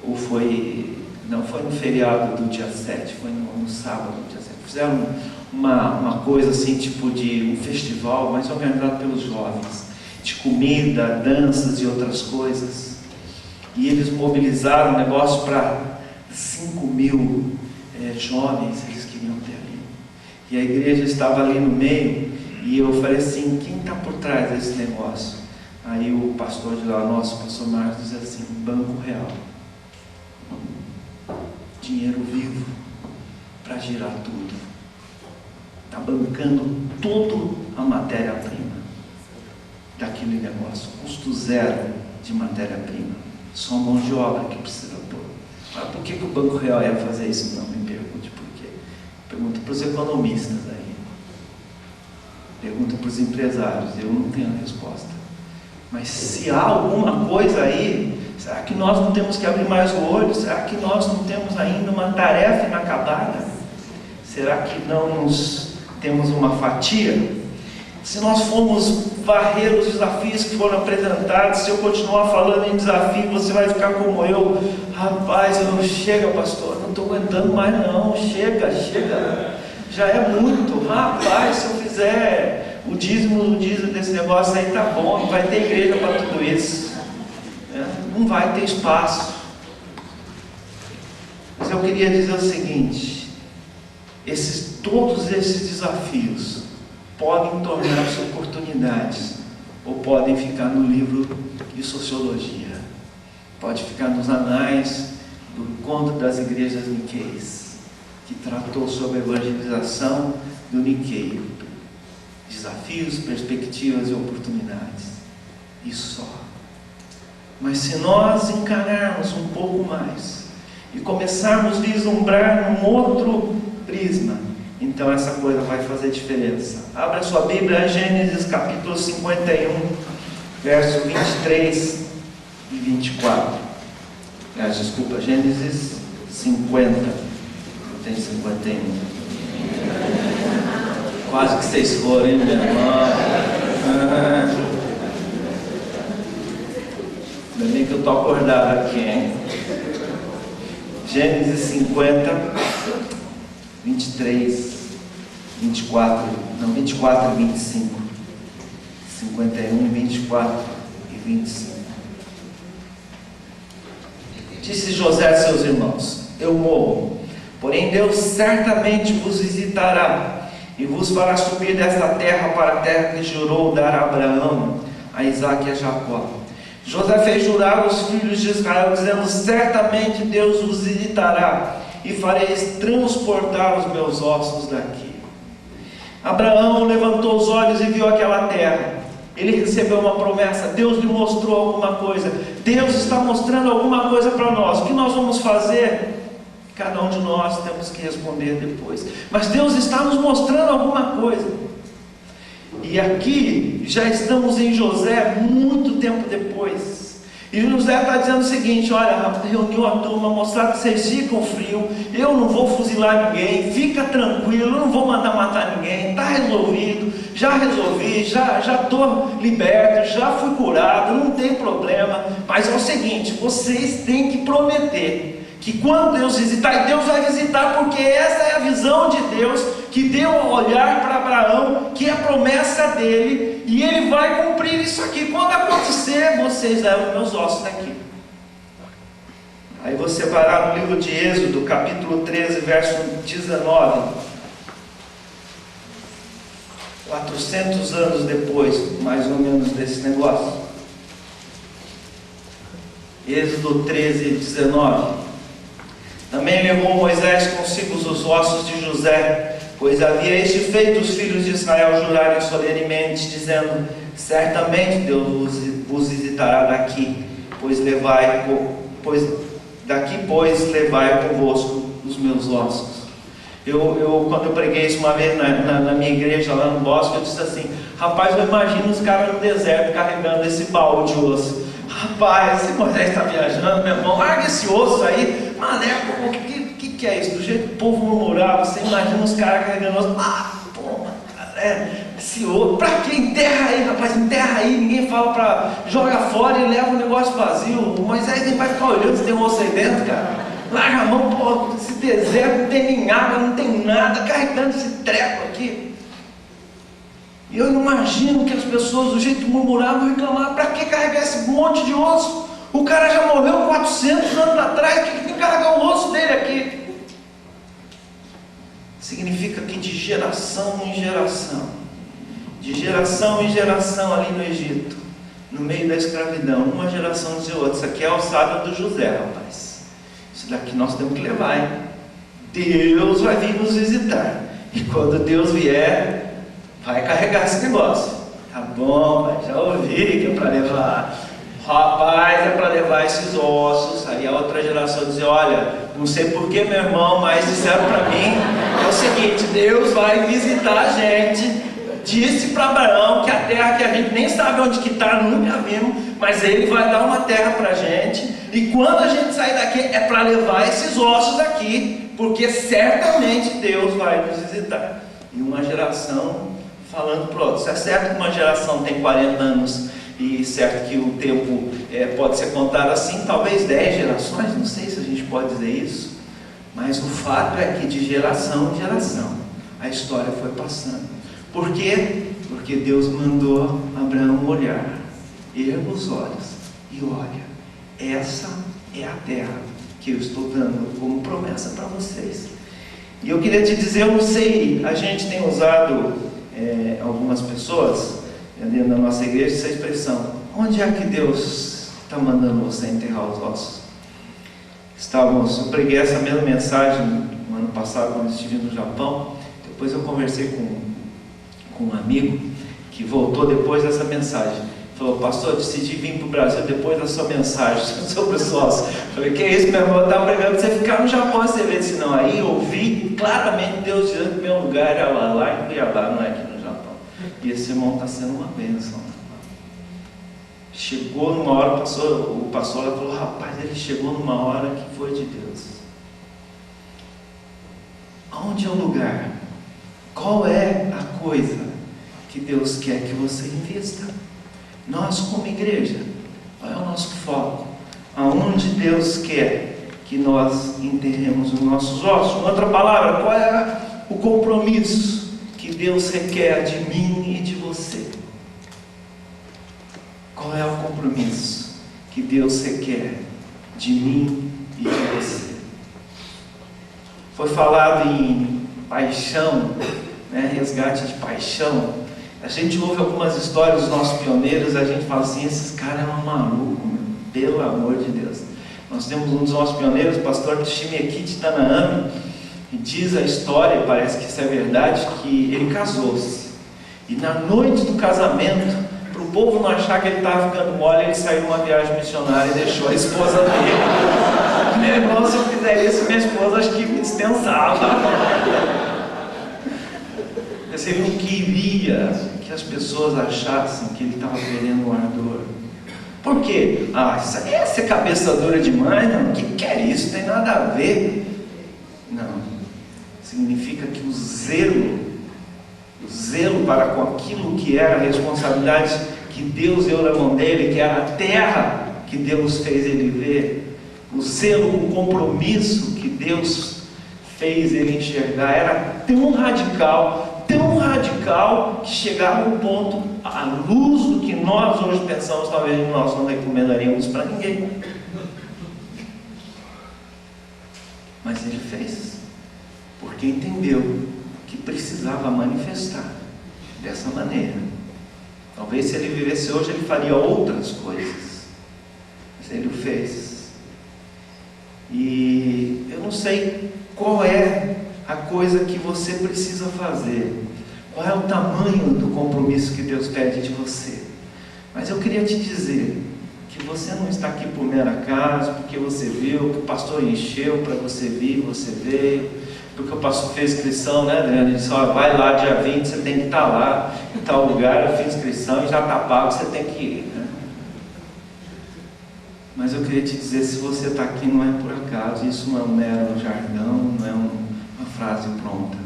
ou foi, não foi no feriado do dia 7, foi no sábado do dia 7, fizeram uma coisa assim, tipo de um festival, mas organizado pelos jovens, de comida, danças e outras coisas, e eles mobilizaram o negócio para 5.000 jovens, eles queriam ter ali, e a igreja estava ali no meio, e eu falei assim: quem está por trás desse negócio? Aí o pastor de lá, nosso pastor Marcos, diz assim: Banco Real, dinheiro vivo para girar tudo, está bancando toda a matéria-prima daquele negócio, custo zero de matéria-prima, só mão de obra que precisa pôr. Mas por que o Banco Real ia fazer isso? Não me pergunte por quê. Pergunta para os economistas aí, pergunta para os empresários, eu não tenho a resposta. Mas se há alguma coisa aí, será que nós não temos que abrir mais o olho? Será que nós não temos ainda uma tarefa inacabada? Será que não temos uma fatia? Se nós formos varrer os desafios que foram apresentados, se eu continuar falando em desafio, você vai ficar como eu: rapaz, chega pastor, não estou aguentando mais não, chega, já é muito, rapaz, se eu fizer o dízimo desse negócio aí tá bom, não vai ter igreja para tudo isso, não vai ter espaço. Mas eu queria dizer o seguinte: todos esses desafios podem tornar-se oportunidades, ou podem ficar no livro de sociologia, pode ficar nos anais do encontro das igrejas Nikkeis, que tratou sobre a evangelização do Nikkei, desafios, perspectivas e oportunidades, e só. Mas se nós encararmos um pouco mais e começarmos a vislumbrar num outro prisma, então essa coisa vai fazer diferença. Abra sua Bíblia, Gênesis capítulo 51, verso 23 e 24. Desculpa, Gênesis 50, tem 51. Quase que vocês foram, hein, meu irmão? Ainda bem que eu estou acordado aqui, hein? Gênesis 50, 23, 24 e 25. 51, 24 e 25. Disse José a seus irmãos: eu morro, porém Deus certamente vos visitará e vos fará subir desta terra para a terra que jurou dar a Abraão, a Isaque e a Jacó. José fez jurar os filhos de Israel, dizendo: certamente Deus vos visitará e fareis transportar os meus ossos daqui. Abraão levantou os olhos e viu aquela terra. Ele recebeu uma promessa, Deus lhe mostrou alguma coisa, Deus está mostrando alguma coisa para nós. O que nós vamos fazer? Cada um de nós temos que responder depois, mas Deus está nos mostrando alguma coisa. E aqui já estamos em José muito tempo depois, e José está dizendo o seguinte: olha, reuniu a turma, mostrar que vocês ficam frio, eu não vou fuzilar ninguém, fica tranquilo, eu não vou mandar matar ninguém, está resolvido, já resolvi, já estou liberto, já fui curado, não tem problema. Mas é o seguinte, vocês têm que prometer que quando Deus visitar, e Deus vai visitar, porque essa é a visão de Deus, que deu a olhar para Abraão, que é a promessa dele, e ele vai cumprir isso aqui. Quando acontecer, vocês levam meus ossos daqui. Aí você vai lá no livro de Êxodo, capítulo 13, verso 19. 400 anos depois, mais ou menos, desse negócio. Êxodo 13, 19. Também levou Moisés consigo os ossos de José, pois havia este feito os filhos de Israel jurarem solenemente, dizendo: certamente Deus vos visitará daqui, pois levai convosco os meus ossos. Quando eu preguei isso uma vez na minha igreja lá no Bosque, eu disse assim: rapaz, eu imagino os caras no deserto carregando esse baú de osso. Rapaz, se Moisés está viajando, meu irmão, larga esse osso aí. Mané, o que é isso? Do jeito que o povo murmurava, você imagina os caras carregando osso. Esse osso, pra que? Enterra aí, rapaz, enterra aí. Ninguém fala para jogar fora e leva o negócio vazio. Moisés nem vai ficar olhando se tem um osso aí dentro, cara. Larga a mão, pô, esse deserto não tem nem água, não tem nada, carregando esse treco aqui. E eu não imagino que as pessoas, do jeito que murmuravam, reclamavam: para que carregar esse monte de osso? O cara já morreu 400 anos atrás, o que tem que carregar o osso dele aqui? Significa que de geração em geração ali no Egito, no meio da escravidão, uma geração dizia outra: isso aqui é a alçada do José, rapaz. Isso daqui nós temos que levar, hein? Deus vai vir nos visitar. E quando Deus vier, vai carregar esse negócio. Tá bom, pai, já ouvi que é para levar. Rapaz, é para levar esses ossos. Aí a outra geração dizia: olha, não sei porquê, meu irmão, mas disseram para mim, é o seguinte: Deus vai visitar a gente. Disse para Abraão que a terra que a gente nem sabe onde que está, nunca vimos, mas ele vai dar uma terra para a gente, e quando a gente sair daqui é para levar esses ossos aqui, porque certamente Deus vai nos visitar. E uma geração falando para outra. Se é certo que uma geração tem 40 anos, e certo que o tempo pode ser contado assim, talvez 10 gerações, não sei se a gente pode dizer isso, mas o fato é que de geração em geração a história foi passando. Por quê? Porque Deus mandou Abraão olhar, erga os olhos e olha: essa é a terra que eu estou dando como promessa para vocês. E eu queria te dizer, eu não sei, a gente tem usado, algumas pessoas dentro da nossa igreja, essa expressão: onde é que Deus está mandando você enterrar os ossos? Eu preguei essa mesma mensagem no ano passado, quando estive no Japão. Depois eu conversei com um amigo que voltou depois dessa mensagem. Falou: pastor, eu decidi vir para o Brasil depois da sua mensagem sobre os ossos. Falei: que é isso, meu irmão? Eu estava pregando para você ficar no Japão, você vê. Disse: não. Aí eu ouvi claramente Deus dizendo que meu lugar era lá em Cuiabá, não é aqui no Japão. E esse irmão está sendo uma bênção. Chegou numa hora, o pastor falou: rapaz, ele chegou numa hora que foi de Deus. Aonde é o lugar? Qual é a coisa que Deus quer que você invista? Nós, como igreja, qual é o nosso foco? Aonde Deus quer que nós enterremos os nossos ossos? Em outra palavra, qual é o compromisso que Deus requer de mim e de você? Qual é o compromisso que Deus requer de mim e de você? Foi falado em paixão, resgate de paixão. A gente ouve algumas histórias dos nossos pioneiros, a gente fala assim: esses caras eram malucos, pelo amor de Deus. Nós temos um dos nossos pioneiros, o pastor Shimekichi Tanaami, e diz a história, parece que isso é verdade, que ele casou-se, e na noite do casamento, para o povo não achar que ele estava ficando mole, ele saiu numa viagem missionária e deixou a esposa dele. Meu irmão, se eu fizer isso, minha esposa acho que me dispensava. Ele não queria que as pessoas achassem que ele estava perdendo o ardor. Por quê? Isso aí é ser cabeça dura demais. Não, o que é isso? Não tem nada a ver. Não. Significa que o zelo para com aquilo que era a responsabilidade que Deus deu na mão dele, que era a terra que Deus fez ele ver, O zelo, o compromisso que Deus fez ele enxergar era tão radical, que chegava um ponto, à luz do que nós hoje pensamos, talvez nós não recomendaríamos para ninguém. Mas ele fez, porque entendeu que precisava manifestar dessa maneira. Talvez se ele vivesse hoje, ele faria outras coisas, mas ele o fez. E eu não sei qual é a coisa que você precisa fazer, qual é o tamanho do compromisso que Deus pede de você, mas eu queria te dizer que você não está aqui por mero acaso, porque você viu que o pastor encheu para você vir, você veio, porque o pastor fez inscrição, né, Adriana? Ele disse: ó, vai lá dia 20, você tem que estar lá em tal lugar, eu fiz inscrição e já está pago, você tem que ir, né? Mas eu queria te dizer, se você está aqui, não é por acaso, isso não é um mero jargão, não é uma frase pronta.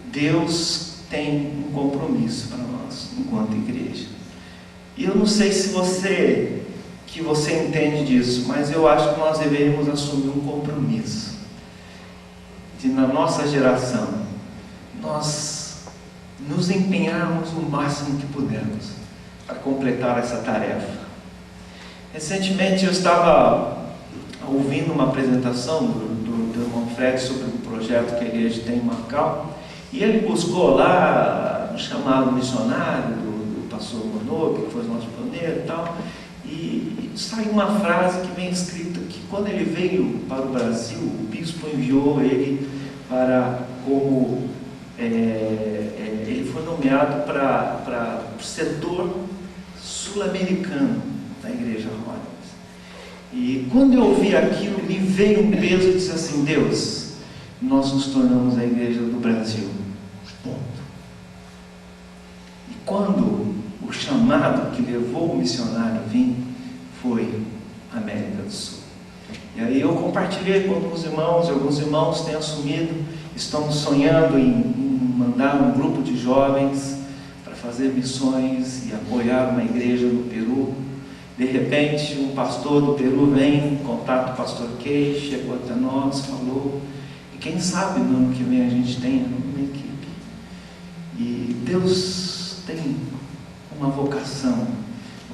Deus tem um compromisso para nós, enquanto igreja. E eu não sei se você entende disso, mas eu acho que nós deveríamos assumir um compromisso de, na nossa geração, nós nos empenharmos o máximo que pudermos para completar essa tarefa. Recentemente eu estava ouvindo uma apresentação do irmão Fred sobre um projeto que a igreja tem em Macau, e ele buscou lá um chamado missionário do pastor Monô, que foi nosso pioneiro e tal, e saiu uma frase que vem escrita que quando ele veio para o Brasil, o bispo enviou ele para ele foi nomeado para o setor sul-americano da igreja Rollins. E quando eu ouvi aquilo, me veio um peso e disse assim: Deus, nós nos tornamos a igreja do Brasil, ponto. E quando o chamado que levou o missionário a vir foi a América do Sul. E aí eu compartilhei com alguns irmãos têm assumido, estamos sonhando em mandar um grupo de jovens para fazer missões e apoiar uma igreja no Peru. De repente, um pastor do Peru vem em contato com o pastor Kei, chegou até nós, falou, e quem sabe no ano que vem a gente tenha uma equipe. E Deus tem uma vocação,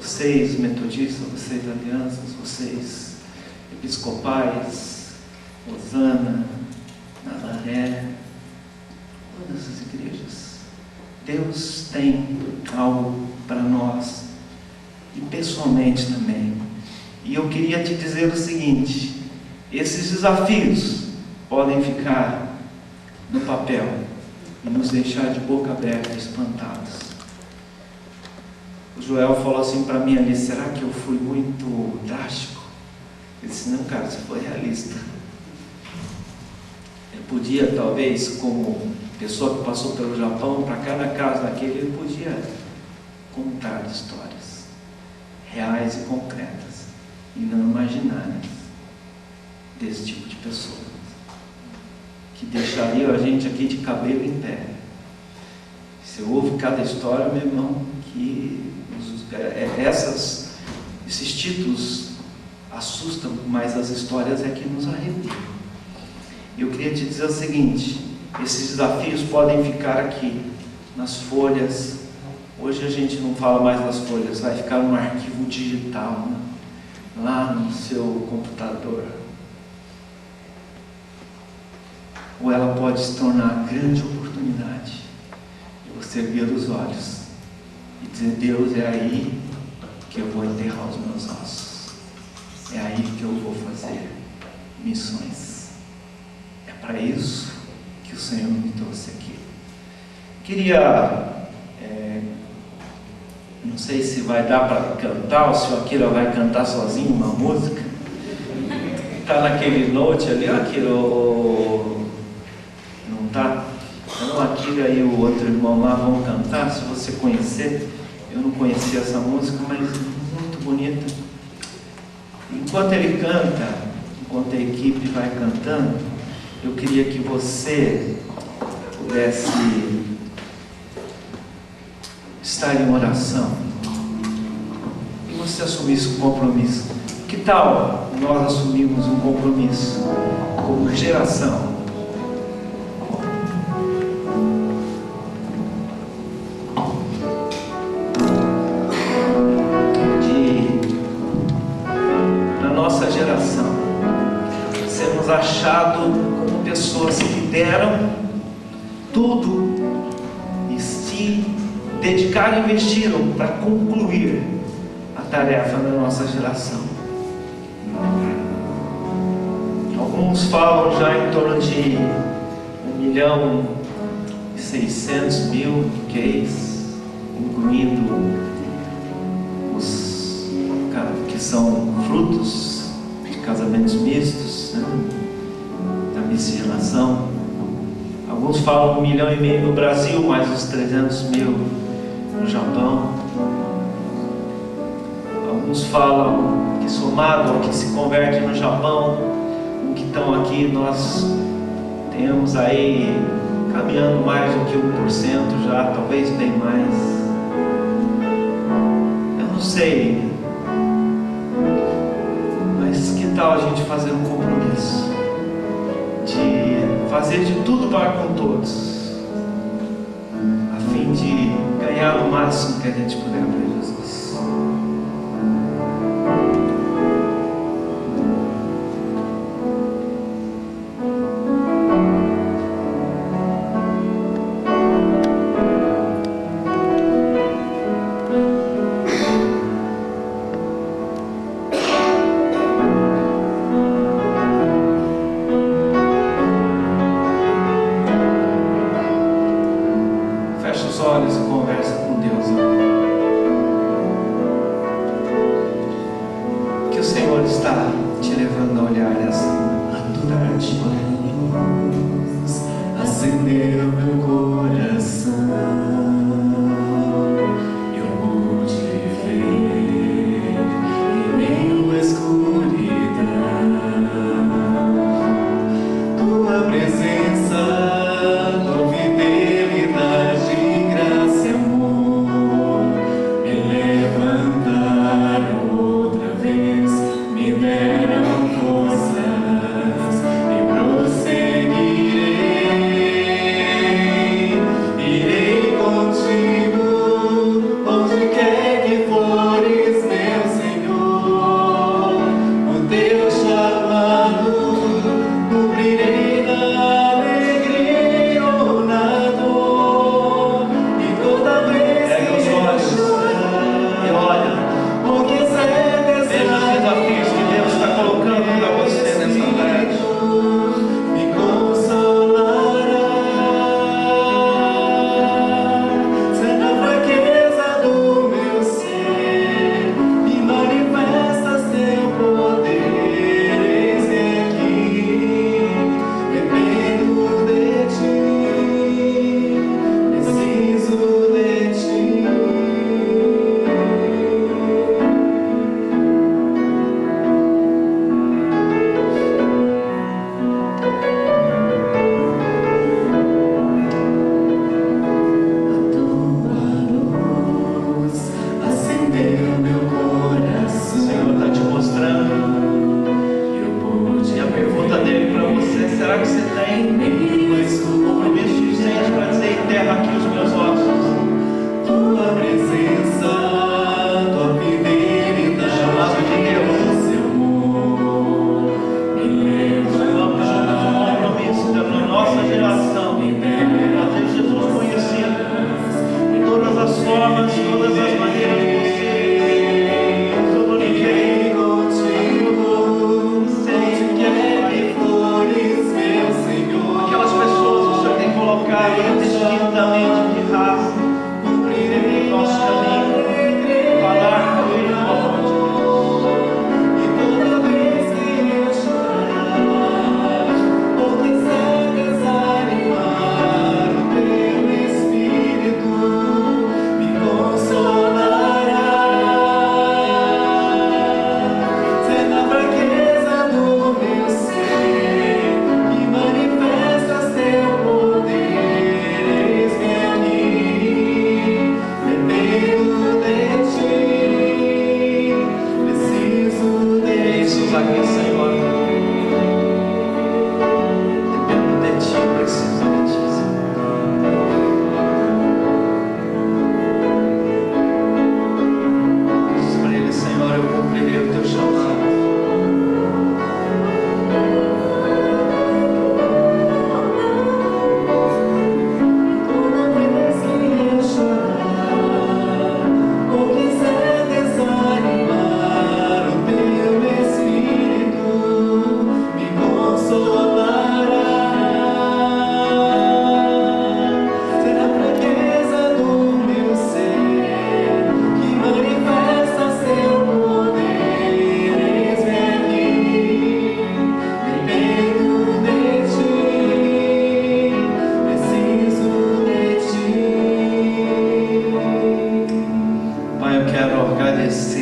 vocês metodistas, vocês alianças, vocês episcopais, Osana, Nazaré, todas as igrejas, Deus tem algo para nós, e pessoalmente também. E eu queria te dizer o seguinte: esses desafios podem ficar no papel e nos deixar de boca aberta, espantados. O Joel falou assim para mim ali: será que eu fui muito drástico? Eu disse: não, cara, você foi realista. Ele podia, talvez, como pessoa que passou pelo Japão, para cada caso daquele, ele podia contar histórias reais e concretas e não imaginárias desse tipo de pessoa, que deixaria a gente aqui de cabelo em pé. Você ouve cada história, meu irmão, que esses títulos assustam, mas as histórias é que nos arrepiam. Eu queria te dizer o seguinte: esses desafios podem ficar aqui nas folhas. Hoje a gente não fala mais nas folhas, vai ficar num arquivo digital, né? Lá no seu computador. Ou ela pode se tornar a grande oportunidade de você erguer os olhos e dizer: Deus, é aí que eu vou enterrar os meus ossos, é aí que eu vou fazer missões. É para isso que o Senhor me trouxe aqui. Queria não sei se vai dar para cantar, ou se o Akira vai cantar sozinho uma música. Está naquele note ali, ó, Akira, não está? Então o Akira e o outro irmão lá vão cantar, se você conhecer. Eu não conhecia essa música, mas muito bonita. Enquanto ele canta, enquanto a equipe vai cantando, eu queria que você pudesse estar em oração e você assumisse o compromisso. Que tal nós assumimos um compromisso como geração sermos achados como pessoas que deram tudo e se dedicaram e investiram para concluir a tarefa da nossa geração. Alguns falam já em torno de 1.600.000 gays, incluindo os que são frutos de casamentos mistos, né, da miscigenação. Alguns falam 1,5 milhão no Brasil, mais os 300.000 no Japão. Alguns falam que, somado ao que se converte no Japão, o que estão aqui, nós temos aí caminhando mais do que 1% já, talvez bem mais. Eu não sei, mas que tal a gente fazer um compromisso de fazer de tudo para com todos, a fim de ganhar o máximo que a gente puder para Jesus. Fecha os olhos e conversa com Deus. Que o Senhor está te levando a olhar essa tarde. Acendeu meu coração, eu pude ver em meio à escuridão tua presença, tua fidelidade, graça e amor me levantaram outra vez, me deram força.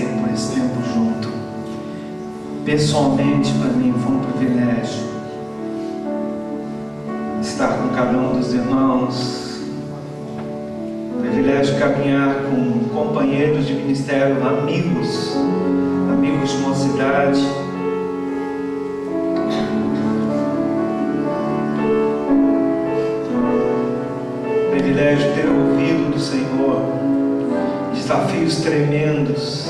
agradecer por esse tempo junto. Pessoalmente, para mim, foi um privilégio estar com cada um dos irmãos, privilégio de caminhar com companheiros de ministério, amigos de mocidade. Privilégio de ter ouvido do Senhor desafios tremendos,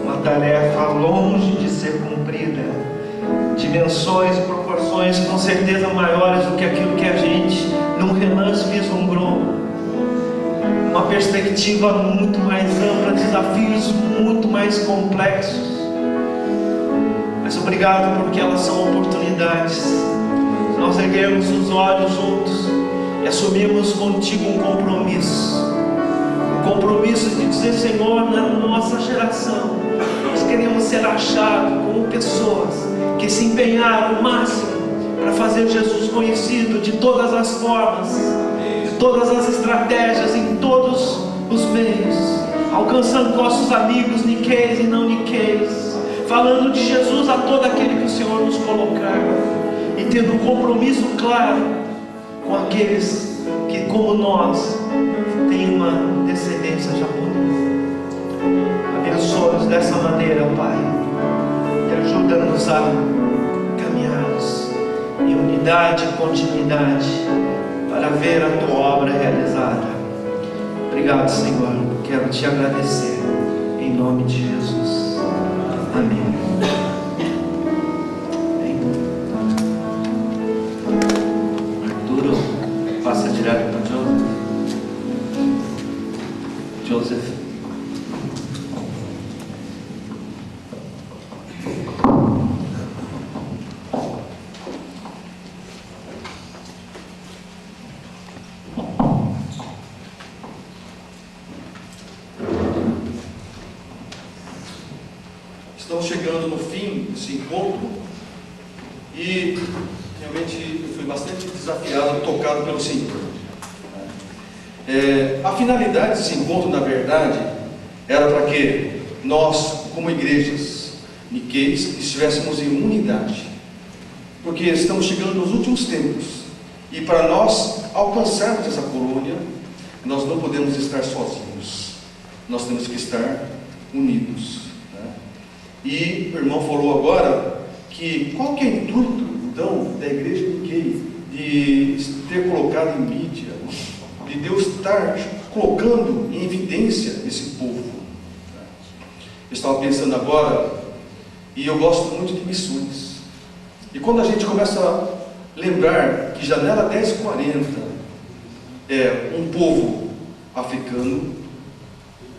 uma tarefa longe de ser cumprida, dimensões e proporções com certeza maiores do que aquilo que a gente num relance vislumbrou, uma perspectiva muito mais ampla, desafios muito mais complexos, mas obrigado porque elas são oportunidades. Nós erguemos os olhos juntos e assumimos contigo um compromisso de dizer: Senhor, na nossa geração nós queremos ser achados como pessoas que se empenharam o máximo para fazer Jesus conhecido de todas as formas, de todas as estratégias, em todos os meios, alcançando nossos amigos niqueis e não niqueis, falando de Jesus a todo aquele que o Senhor nos colocar, e tendo um compromisso claro com aqueles que, como nós, têm uma descendência japonesa. Abençoa-nos dessa maneira, Pai, e ajuda-nos a caminharmos em unidade e continuidade para ver a Tua obra realizada. Obrigado, Senhor. Quero Te agradecer em nome de Jesus. Amém. Arturo, passa direto para Joseph. Estamos chegando no fim desse encontro e realmente eu fui bastante desafiado, tocado pelo Senhor. A finalidade desse encontro, na verdade, era para que nós, como igrejas niqueis, estivéssemos em unidade, porque estamos chegando nos últimos tempos e para nós alcançarmos essa colônia, nós não podemos estar sozinhos, nós temos que estar unidos. E o irmão falou agora que qual que é o intuito, então, da igreja niqueis de ter colocado em mídia, de Deus estar colocando em evidência esse povo. Eu estava pensando agora, e eu gosto muito de missões, e quando a gente começa a lembrar que Janela 1040 é um povo africano,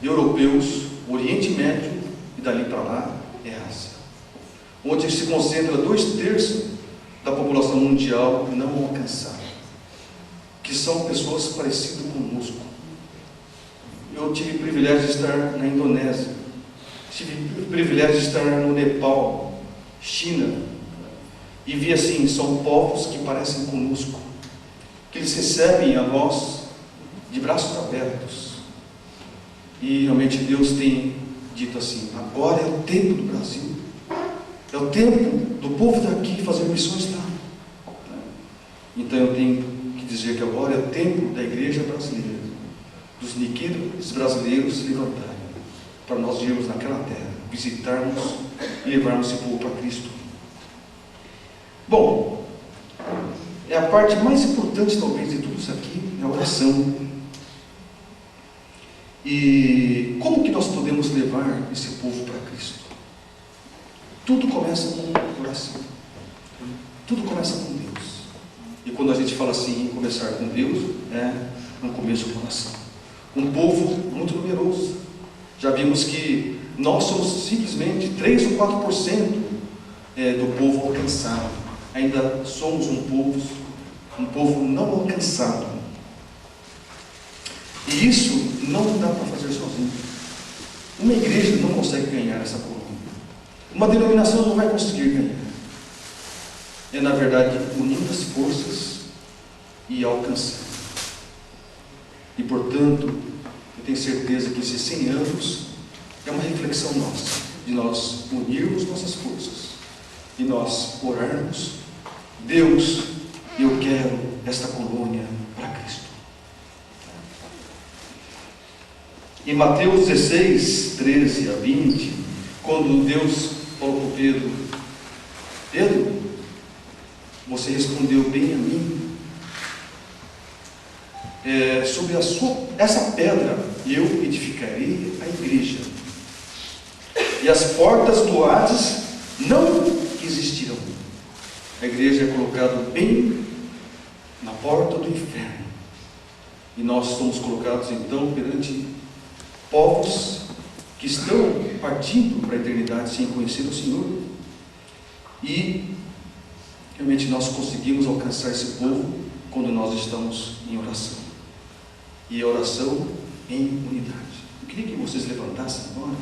europeus, Oriente Médio e dali para lá é Ásia, onde se concentra 2/3 da população mundial não alcançada, que são pessoas parecidas conosco. Eu tive o privilégio de estar na Indonésia, tive o privilégio de estar no Nepal, China, e vi assim, são povos que parecem conosco, que eles recebem a nós de braços abertos, e realmente Deus tem dito assim: agora é o tempo do Brasil, é o tempo do povo daqui fazer missões lá. Então eu tenho que dizer que agora é o tempo da igreja brasileira, dos niqueiros brasileiros se levantarem, para nós irmos naquela terra, visitarmos e levarmos esse povo para Cristo. Bom, a parte mais importante talvez de tudo isso aqui é a oração. E como que nós podemos levar esse povo para Cristo? Tudo começa com oração. Tudo começa com Deus. E quando a gente fala assim, em começar com Deus, é no começo com oração. Um povo muito numeroso. Já vimos que nós somos simplesmente 3 ou 4% do povo alcançado. Ainda somos um povo não alcançado. E isso não dá para fazer sozinho. Uma igreja não consegue ganhar essa colônia. Uma denominação não vai conseguir ganhar. É, na verdade, unindo as forças e alcançando. E, portanto, eu tenho certeza que esses 100 anos é uma reflexão nossa, de nós unirmos nossas forças, e nós orarmos: Deus, eu quero esta colônia para Cristo. Em Mateus 16, 13 a 20, quando Deus falou para Pedro: Pedro, você respondeu bem a mim. Sobre essa pedra eu edificarei a igreja, e as portas do Hades não existirão. A igreja é colocada bem na porta do inferno, e nós somos colocados então perante povos que estão partindo para a eternidade sem conhecer o Senhor, e realmente nós conseguimos alcançar esse povo quando nós estamos em oração, e a oração em unidade. Eu queria que vocês levantassem agora.